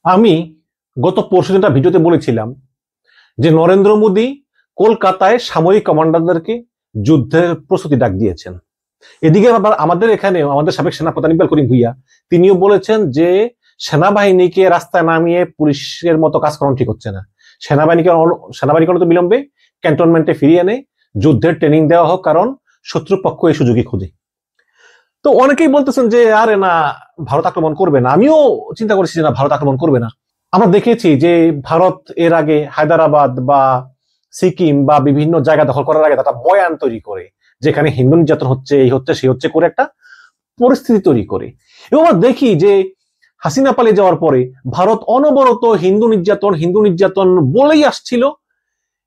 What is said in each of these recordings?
আমি গত পরশুদিন একটা ভিডিওতে বলেছিলাম যে নরেন্দ্র মোদী কলকাতায় সামরিক কমান্ডারদেরকে যুদ্ধের প্রস্তুতি ডাক দিয়েছেন। এদিকে আবার আমাদের এখানে আমাদের সাবেক সেনাপ্রধান ইকবাল করিম ভুইয়া তিনিও বলেছেন যে সেনাবাহিনীকে রাস্তায় নামিয়ে পুলিশের মতো কাজ করানো ঠিক হচ্ছে না। সেনাবাহিনীকে তো বিলম্বে ক্যান্টনমেন্টে ফিরিয়ে এনে যুদ্ধের ট্রেনিং দেওয়া হোক, কারণ শত্রুপক্ষ এই সুযোগই খুঁজে। তো অনেকেই বলতেছেন যে আরে না, ভারত আক্রমণ করবে না। আমিও চিন্তা করছি যে না, ভারত আক্রমণ করবে না। আমরা দেখেছি যে ভারত এর আগে হায়দ্রাবাদ বা সিকিম বা বিভিন্ন জায়গা দখল করার আগে তারা বয়ান তৈরি করে, যেখানে হিন্দু নির্যাতন হচ্ছে, এই হচ্ছে সেই হচ্ছে, করে একটা পরিস্থিতি তৈরি করে। এবং আমরা দেখি যে হাসিনা পালিয়ে যাওয়ার পরে ভারত অনবরত হিন্দু নির্যাতন বলেই আসছিল,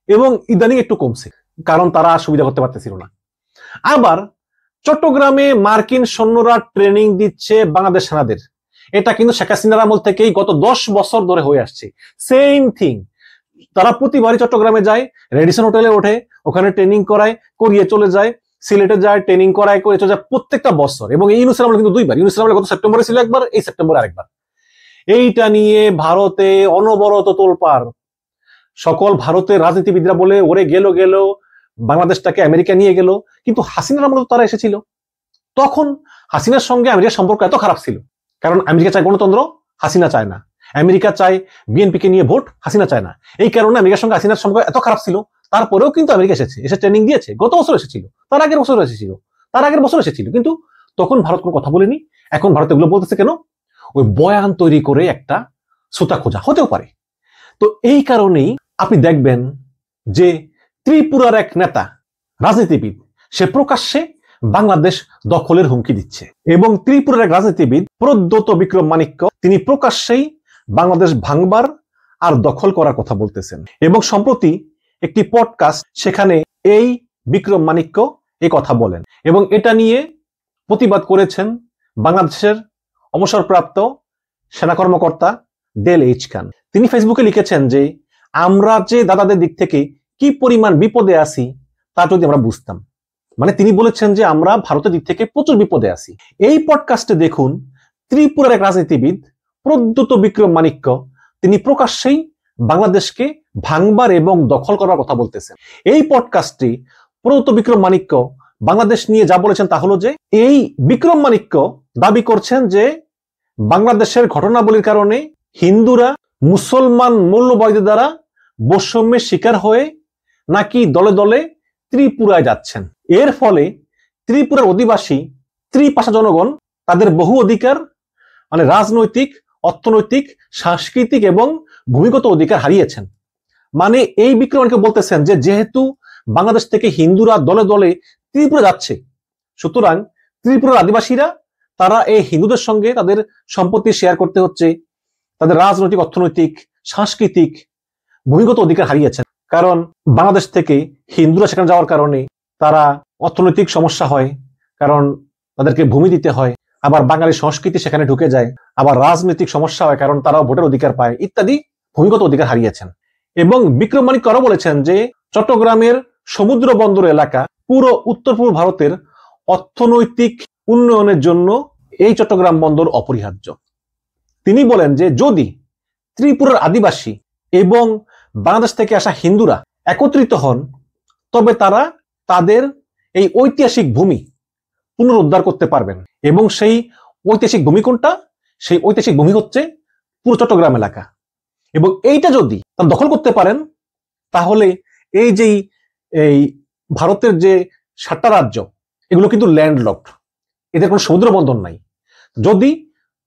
এবং ইদানিং একটু কমছে, কারণ তারা সুবিধা করতে পারতেছিল না। আবার চট্টগ্রামে মার্কিন সৈন্যরা ট্রেনিং দিচ্ছে বাংলাদেশ সেনাদের। এটা কিন্তু শেখ হাসিনার আমল থেকেই গত 10 বছর ধরে হয়ে আসছে। সেম থিং, তারা প্রতিবারই চট্টগ্রামে যায়, রেডিসন হোটেলে ওঠে, ওখানে ট্রেনিং করায়, করিয়ে চলে যায়, সিলেটে যায়, ট্রেনিং করায়, করে চলে যায় প্রত্যেকটা বছর। এবং এই ইউনূসের আমলে কিন্তু দুইবার, ইউনূসের আমলে গত সেপ্টেম্বরে ছিল একবার, এই সেপ্টেম্বরে আরেকবার। এইটা নিয়ে ভারতে অনবরত তোলপাড়। সকল ভারতের রাজনীতিবিদরা বলে ওরে গেল বাংলাদেশটাকে আমেরিকা নিয়ে গেল। কিন্তু হাসিনার আমলে তারা এসেছিল, তখন হাসিনার সঙ্গে আমেরিকার সম্পর্ক এত খারাপ ছিল, কারণ আমেরিকা চায় গণতন্ত্র, হাসিনা চায় না। আমেরিকা চায় বিএনপিকে নিয়ে ভোট, হাসিনা চায় না। এই কারণে আমেরিকার সঙ্গে হাসিনার সম্পর্ক এত খারাপ ছিল। তারপরেও কিন্তু আমেরিকা এসে ট্রেনিং দিয়েছে। গত বছর এসেছিল, তার আগের বছর এসেছিল, কিন্তু তখন ভারত কোনো কথা বলেনি। এখন ভারত এগুলো বলতেছে কেন? ওই বয়ান তৈরি করে একটা শ্রোতা খোঁজা হতেও পারে। তো এই কারণেই আপনি দেখবেন যে ত্রিপুরার এক নেতা, রাজনীতিবিদ, সে প্রকাশ্যে বাংলাদেশ দখলের হুমকি দিচ্ছে। এবং ত্রিপুরার এক রাজনীতিবিদ প্রদ্যোত বিক্রম মাণিক্য, তিনি প্রকাশ্যেই বাংলাদেশ ভাঙবার আর দখল করার কথা বলতেছেন। এবং সম্প্রতি একটি পডকাস্ট, সেখানে এই বিক্রম মাণিক্য এই কথা বলেন, এবং এটা নিয়ে প্রতিবাদ করেছেন বাংলাদেশের অবসরপ্রাপ্ত সেনা কর্মকর্তা দেল এইচ খান। তিনি ফেসবুকে লিখেছেন যে আমরা যে দাদাদের দিক থেকে কি পরিমাণ বিপদে আছি তা যদি আমরা বুঝতাম। মানে তিনি বলেছেন যে আমরা ভারতের দিক থেকে প্রচুর বিপদে আছি। এই পডকাস্টে দেখুন, ত্রিপুরার এক রাজনীতিবিদ প্রদ্যোত বিক্রম মাণিক্য, তিনি প্রকাশ্যেই বাংলাদেশকে ভাঙবার এবং দখল করার কথা বলতেছেন। এই পডকাস্টটি প্রদ্যোত বিক্রম মাণিক্য বাংলাদেশ নিয়ে যা বলেছেন তা হলো যে, এই বিক্রম মাণিক্য দাবি করছেন যে বাংলাদেশের ঘটনাবলীর কারণে হিন্দুরা মুসলমান মৌলবাদীদের দ্বারা বৈষম্যের শিকার হয়ে নাকি দলে দলে ত্রিপুরায় যাচ্ছেন। এর ফলে ত্রিপুরার অধিবাসী ত্রিপাশা জনগণ তাদের বহু অধিকার, মানে রাজনৈতিক, অর্থনৈতিক, সাংস্কৃতিক এবং ভূমিগত অধিকার হারিয়েছেন। মানে এই বিক্রমকে বলতেছেন যে যেহেতু বাংলাদেশ থেকে হিন্দুরা দলে দলে ত্রিপুরা যাচ্ছে, সুতরাং ত্রিপুরার আদিবাসীরা তারা এই হিন্দুদের সঙ্গে তাদের সম্পত্তি শেয়ার করতে হচ্ছে, তাদের রাজনৈতিক, অর্থনৈতিক, সাংস্কৃতিক, ভূমিগত অধিকার হারিয়েছেন। কারণ বাংলাদেশ থেকে হিন্দুরা সেখানে যাওয়ার কারণে তারা অর্থনৈতিক সমস্যা হয়, কারণ তাদেরকে ভূমি দিতে হয়। আবার বাঙালি সংস্কৃতি সেখানে ঢুকে যায়। আবার রাজনৈতিক সমস্যা হয়, কারণ তারাও ভোটের অধিকার পায়, ইত্যাদি ভূমিগত অধিকার হারিয়েছেন। এবং বিক্রম মাণিক্য আরো বলেছেন যে চট্টগ্রামের সমুদ্র বন্দর এলাকা পুরো উত্তর পূর্ব ভারতের অর্থনৈতিক উন্নয়নের জন্য এই চট্টগ্রাম বন্দর অপরিহার্য। তিনি বলেন যে যদি ত্রিপুরার আদিবাসী এবং বাংলাদেশ থেকে আসা হিন্দুরা একত্রিত হন, তবে তারা তাদের এই ঐতিহাসিক ভূমি পুনরুদ্ধার করতে পারবেন। এবং সেই ঐতিহাসিক ভূমি কোনটা? সেই ঐতিহাসিক ভূমি হচ্ছে পুরো চট্টগ্রাম এলাকা। এবং এইটা যদি তারা দখল করতে পারেন, তাহলে এই যে এই ভারতের যে 7টা রাজ্য, এগুলো কিন্তু ল্যান্ডলকড, এদের কোনো সমুদ্র বন্দর নাই। যদি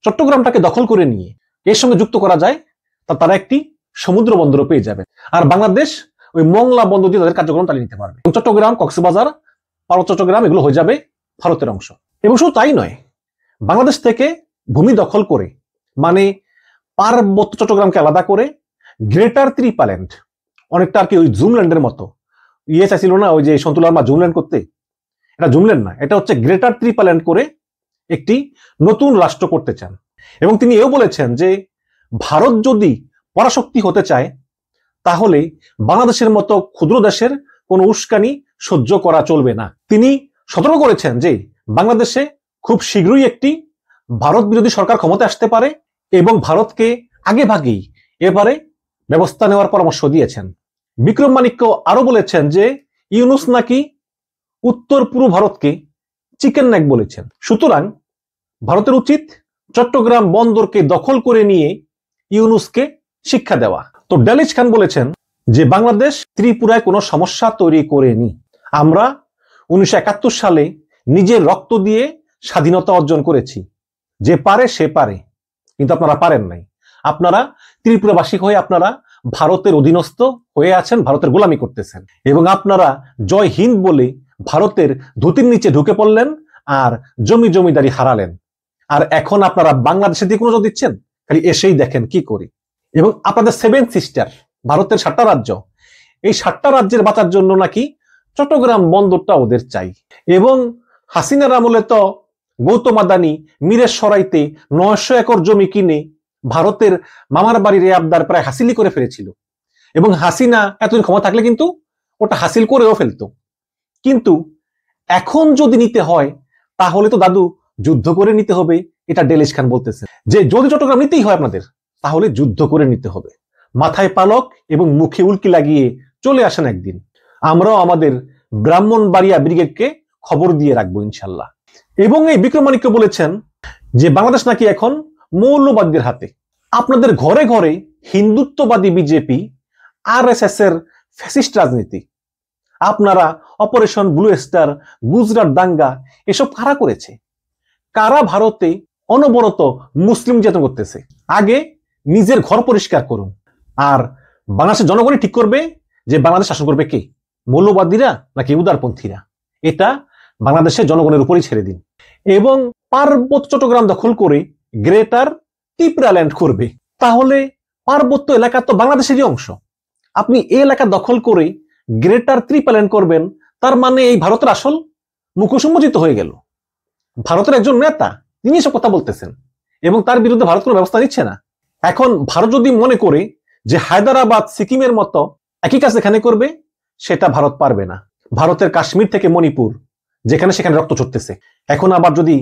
চট্টগ্রামটাকে দখল করে নিয়ে এর সঙ্গে যুক্ত করা যায়, তারা একটি সমুদ্র বন্দরও পেয়ে যাবে। আর বাংলাদেশ ওই মংলা বন্দর দিয়ে তাদের কার্যক্রম চালিয়ে নিতে পারবে। চট্টগ্রাম, কক্সবাজার, পার্বত্য চট্টগ্রাম এগুলো হয়ে যাবে ভারতের অংশ। এবং শুধু তাই নয়, বাংলাদেশ থেকে ভূমি দখল করে, মানে পার্বত্য চট্টগ্রামকে আলাদা করে গ্রেটার ত্রিপাল্যান্ড, অনেকটা আর কি ওই জুমল্যান্ডের মতো, চাইছিল না ওই যে সন্তুলার মা জুমল্যান্ড করতে, এটা জুমল্যান্ড না, এটা হচ্ছে গ্রেটার ত্রিপাল্যান্ড করে একটি নতুন রাষ্ট্র করতে চান। এবং তিনি এও বলেছেন যে ভারত যদি পরাশক্তি হতে চায়, তাহলে বাংলাদেশের মতো ক্ষুদ্র দেশের কোনো উস্কানি সহ্য করা চলবে না। তিনি সতর্ক করেছেন যে বাংলাদেশে খুব শীঘ্রই একটি ভারত বিরোধী সরকার ক্ষমতায় আসতে পারে এবং ভারতকে আগে ভাগেই এবারে ব্যবস্থা নেওয়ার পরামর্শ দিয়েছেন। বিক্রম মাণিক্য আরো বলেছেন যে ইউনূস নাকি উত্তর পূর্ব ভারতকে চিকেন নেক বলেছেন। সুতরাং ভারতের উচিত চট্টগ্রাম বন্দরকে দখল করে নিয়ে ইউনূসকে শিক্ষা দেওয়া। তো ডেলিজ খান বলেছেন যে বাংলাদেশ ত্রিপুরায় কোনো সমস্যা তৈরি করেনি। আমরা 1971 সালে নিজের রক্ত দিয়ে স্বাধীনতা অর্জন করেছি। যে পারে সে পারে, কিন্তু আপনারা পারেন নাই। আপনারা ত্রিপুরাবাসী হয়ে আপনারা ভারতের অধীনস্থ হয়ে আছেন, ভারতের গোলামি করতেছেন, এবং আপনারা জয় হিন্দ বলে ভারতের ধুতির নিচে ঢুকে পড়লেন আর জমি জমিদারি হারালেন। আর এখন আপনারা বাংলাদেশের দিকে নজর দিচ্ছেন, খালি এসেই দেখেন কি করি। এবং আপনাদের 7 সিস্টার ভারতের 7টা রাজ্য, এই 7টা রাজ্যের বাঁচার জন্য নাকি চট্টগ্রাম বন্দরটা ওদের চাই। এবং হাসিনার আমলে তো গৌতম আদানি মিরের সরাইতে 900 একর জমি কিনে ভারতের মামার বাড়ির আবদার প্রায় হাসিলই করে ফেলেছিল। এবং হাসিনা এতদিন ক্ষমতা থাকলে কিন্তু ওটা হাসিল করেও ফেলতো। কিন্তু এখন যদি নিতে হয় তাহলে তো দাদু যুদ্ধ করে নিতে হবে, এটা ডেলিজ খান বলতেছে যে যদি চট্টগ্রাম নিতেই হয় আপনাদের তাহলে যুদ্ধ করে নিতে হবে। মাথায় পালক এবং মুখে উল্কি লাগিয়ে চলে আসেন একদিন, আমরাও আমাদের ব্রাহ্মণবাড়িয়া ব্রিগেডকে খবর দিয়ে রাখবো ইনশাল্লাহ। এবং এই বিক্রম মাণিক্য বলেছেন যে বাংলাদেশ নাকি এখন মৌলবাদীদের হাতে। আপনাদের ঘরে ঘরে হিন্দুত্ববাদী বিজেপি, আরএসএস এর ফ্যাসিস্ট রাজনীতি, আপনারা অপারেশন ব্লু স্টার, গুজরাট দাঙ্গা এসব কারা করেছে? কারা ভারতে অনবরত মুসলিম নির্যাতন করতেছে? আগে নিজের ঘর পরিষ্কার করুন, আর বাংলাদেশের জনগণই ঠিক করবে যে বাংলাদেশ শাসন করবে কে, মৌলবাদীরা নাকি উদারপন্থীরা। এটা বাংলাদেশের জনগণের উপরই ছেড়ে দিন। এবং পার্বত্য চট্টগ্রাম দখল করে গ্রেটার ত্রিপুরাল্যান্ড করবে, তাহলে পার্বত্য এলাকা তো বাংলাদেশেরই অংশ। আপনি এই এলাকা দখল করে গ্রেটার ত্রিপুরাল্যান্ড করবেন, তার মানে এই ভারতের আসল মুখোন্মোচিত হয়ে গেল। ভারতের একজন নেতা তিনি এসব কথা বলতেছেন এবং তার বিরুদ্ধে ভারত কোনো ব্যবস্থা নিচ্ছে না। এখন ভারত যদি মনে করে যে হায়দ্রাবাদ সিকিমের মতো একই কাজ এখানে করবে, সেটা ভারত পারবে না। ভারতের কাশ্মীর থেকে মণিপুর যেখানে সেখানে রক্ত ছড়তেছে, এখন আবার যদি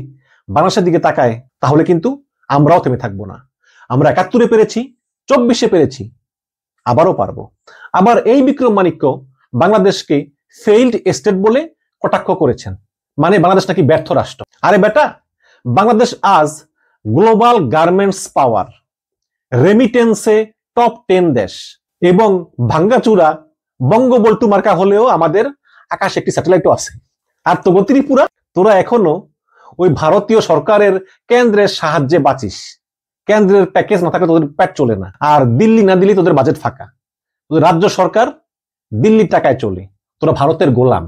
বাংলাদেশের দিকে তাকায় তাহলে কিন্তু আমরাও থেমে থাকবো না। আমরা 71-এ পেরেছি, 24-এ পেরেছি, আবারও পারবো। আবার এই বিক্রম মাণিক্য বাংলাদেশকে ফেইল্ড স্টেট বলে কটাক্ষ করেছেন, মানে বাংলাদেশ নাকি ব্যর্থ রাষ্ট্র। আরে বেটা, বাংলাদেশ আজ গ্লোবাল গার্মেন্টস পাওয়ার, রেমিটেন্সে টপ 10 দেশ, এবং ভাঙ্গাচুরা বঙ্গবল্টু মার্কা হলেও আমাদের আকাশে একটি স্যাটেলাইটও আছে। আর তো ত্রিপুরা, তোরা এখনো ওই ভারতীয় সরকারের কেন্দ্রের সাহায্যে বাঁচিস। কেন্দ্রের প্যাকেজ না থাকলে তোদের পেট চলে না, আর দিল্লি না দিল্লি তোদের বাজেট ফাঁকা। তোদের রাজ্য সরকার দিল্লির টাকায় চলে, তোরা ভারতের গোলাম,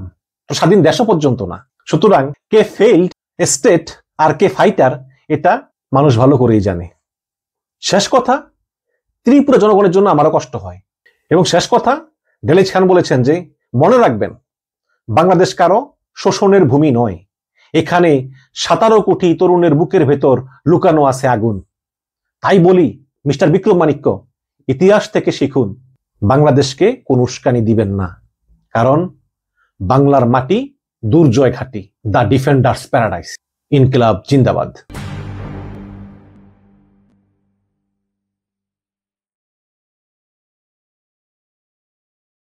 তো স্বাধীন দেশও পর্যন্ত না। সুতরাং কে ফেইল্ড স্টেট আর কে ফাইটার এটা মানুষ ভালো করেই জানে। শেষ কথা, ত্রিপুরা জনগণের জন্য আমারও কষ্ট হয়। এবং শেষ কথা, ডেলিজ খান বলেছেন যে মনে রাখবেন বাংলাদেশ কারো শোষণের ভূমি নয়, এখানে 17 কোটি তরুণের বুকের ভেতর লুকানো আছে আগুন। তাই বলি মিস্টার বিক্রম মাণিক্য, ইতিহাস থেকে শিখুন, বাংলাদেশকে কোন উস্কানি দিবেন না, কারণ বাংলার মাটি দুর্জয় ঘাঁটি, দ্য ডিফেন্ডার্স প্যারাডাইস। ইনকিলাব জিন্দাবাদ।